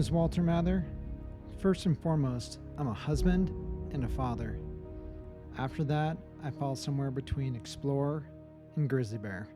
is Walter Mather. First and foremost, I'm a husband and a father. After that, I fall somewhere between explorer and grizzly bear.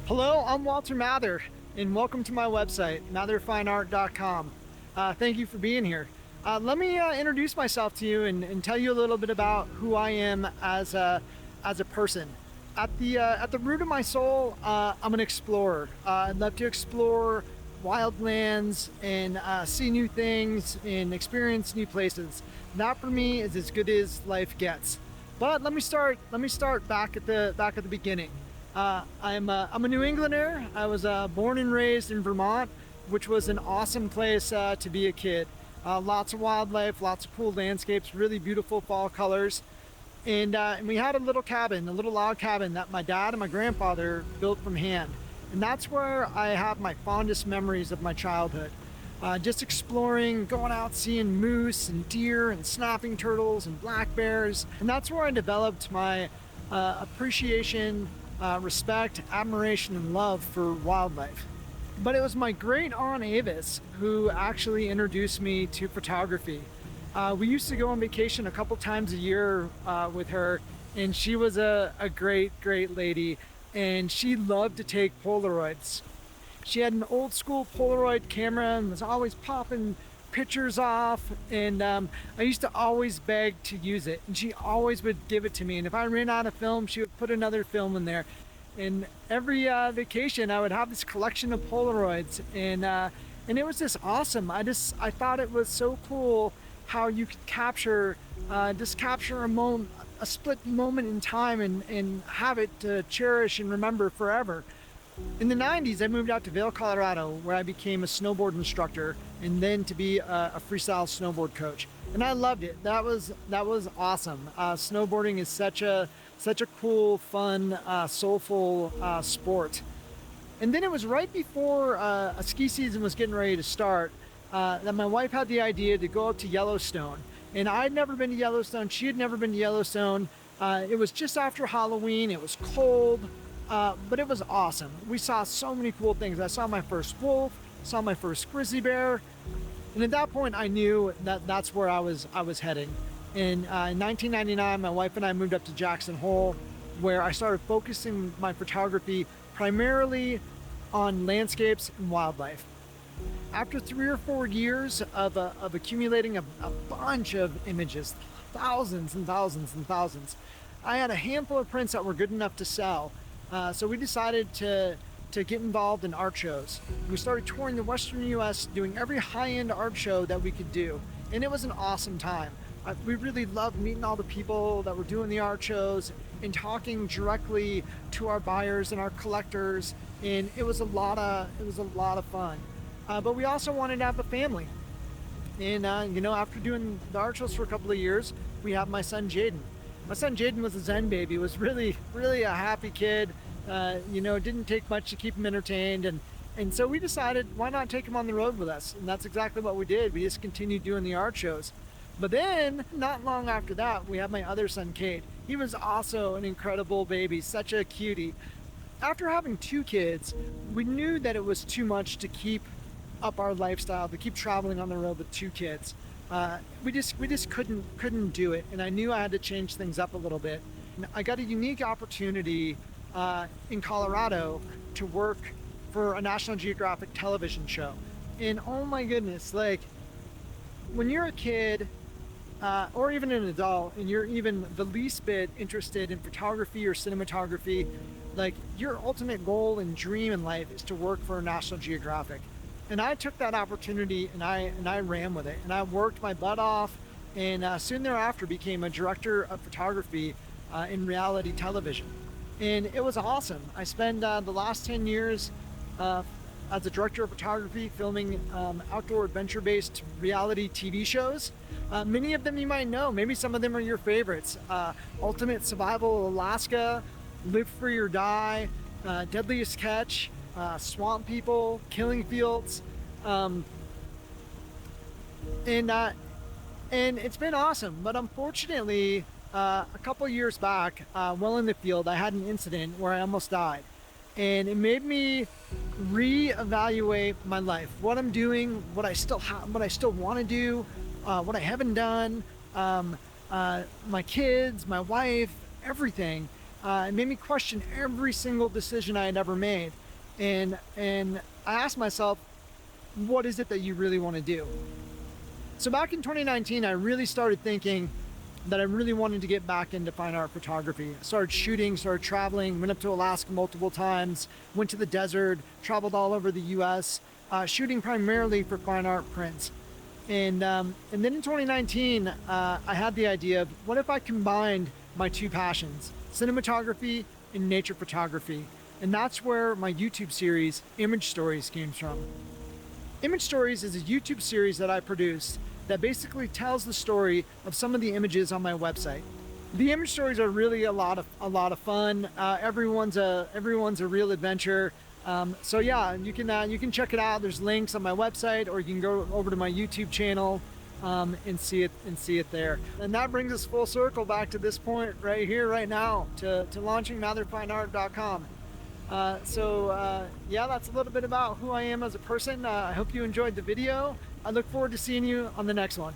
Hello, I'm Walter Mather, and welcome to my website, matherfineart.com. Thank you for being here. Let me introduce myself to you and tell you a little bit about who I am as a person. At the root of my soul, I'm an explorer. I love to explore wildlands and see new things and experience new places. That for me is as good as life gets. But let me start back at the beginning. I'm a New Englander. I was born and raised in Vermont, which was an awesome place to be a kid. Lots of wildlife, lots of cool landscapes, really beautiful fall colors. And we had a little log cabin that my dad and my grandfather built from hand. And that's where I have my fondest memories of my childhood. Just exploring, going out seeing moose and deer and snapping turtles and black bears. And that's where I developed my appreciation, respect, admiration, and love for wildlife. But it was my great Aunt Avis who actually introduced me to photography. We used to go on vacation a couple times a year with her, and she was a great lady, and she loved to take Polaroids. She had an old school Polaroid camera and was always popping pictures off, and I used to always beg to use it, and she always would give it to me. And if I ran out of film, she would put another film in there. And every vacation I would have this collection of Polaroids, and it was just awesome. I thought it was so cool how you could capture a split moment in time and have it to cherish and remember forever. In the 90s, I moved out to Vail, Colorado, where I became a snowboard instructor and then to be a freestyle snowboard coach. And I loved it. That was awesome. Snowboarding is such a cool, fun, soulful sport. And then it was right before a ski season was getting ready to start that my wife had the idea to go up to Yellowstone. And I'd never been to Yellowstone. She had never been to Yellowstone. It was just after Halloween. It was cold. But it was awesome. We saw so many cool things. I saw my first wolf, saw my first grizzly bear, and at that point I knew that that's where I was heading. In 1999, my wife and I moved up to Jackson Hole, where I started focusing my photography primarily on landscapes and wildlife. After 3 or 4 years of accumulating a bunch of images, thousands and thousands and thousands, I had a handful of prints that were good enough to sell. So we decided to get involved in art shows. We started touring the Western US, doing every high-end art show that we could do. And it was an awesome time. We really loved meeting all the people that were doing the art shows and talking directly to our buyers and our collectors. And it was a lot of fun. But we also wanted to have a family. And after doing the art shows for a couple of years, we have my son Jaden. My son Jaden was a Zen baby, was really a happy kid. It didn't take much to keep him entertained. And so we decided, why not take him on the road with us? And that's exactly what we did. We just continued doing the art shows. But then, not long after that, we had my other son, Cade. He was also an incredible baby, such a cutie. After having 2 kids, we knew that it was too much to keep up our lifestyle, to keep traveling on the road with 2 kids. We just couldn't do it, and I knew I had to change things up a little bit. And I got a unique opportunity in Colorado to work for a National Geographic television show. And oh my goodness, like when you're a kid or even an adult and you're even the least bit interested in photography or cinematography, like your ultimate goal and dream in life is to work for a National Geographic. And I took that opportunity and I ran with it, and I worked my butt off, and soon thereafter became a director of photography in reality television. And it was awesome. I spent the last 10 years as a director of photography filming outdoor adventure-based reality TV shows. Many of them you might know, maybe some of them are your favorites. Ultimate Survival Alaska, Live Free or Die, Deadliest Catch, swamp people, killing fields, um, and it's been awesome. But unfortunately, a couple years back, while in the field, I had an incident where I almost died, and it made me reevaluate my life, what I'm doing, what I still want to do, what I haven't done, my kids, my wife, everything. It made me question every single decision I had ever made, and I asked myself, what is it that you really want to do? So back in 2019, I really started thinking that I really wanted to get back into fine art photography. I started shooting, started traveling, went up to Alaska multiple times, went to the desert, traveled all over the US, shooting primarily for fine art prints. And then in 2019, I had the idea of, what if I combined my two passions, cinematography and nature photography? And that's where my YouTube series, Image Stories, came from. Image Stories is a YouTube series that I produced that basically tells the story of some of the images on my website. The image stories are really a lot of fun. Everyone's a real adventure. So yeah, you can check it out. There's links on my website, or you can go over to my YouTube channel and see it there. And that brings us full circle back to this point right here, right now, to launching matherfineart.com. Yeah, that's a little bit about who I am as a person. I hope you enjoyed the video. I look forward to seeing you on the next one.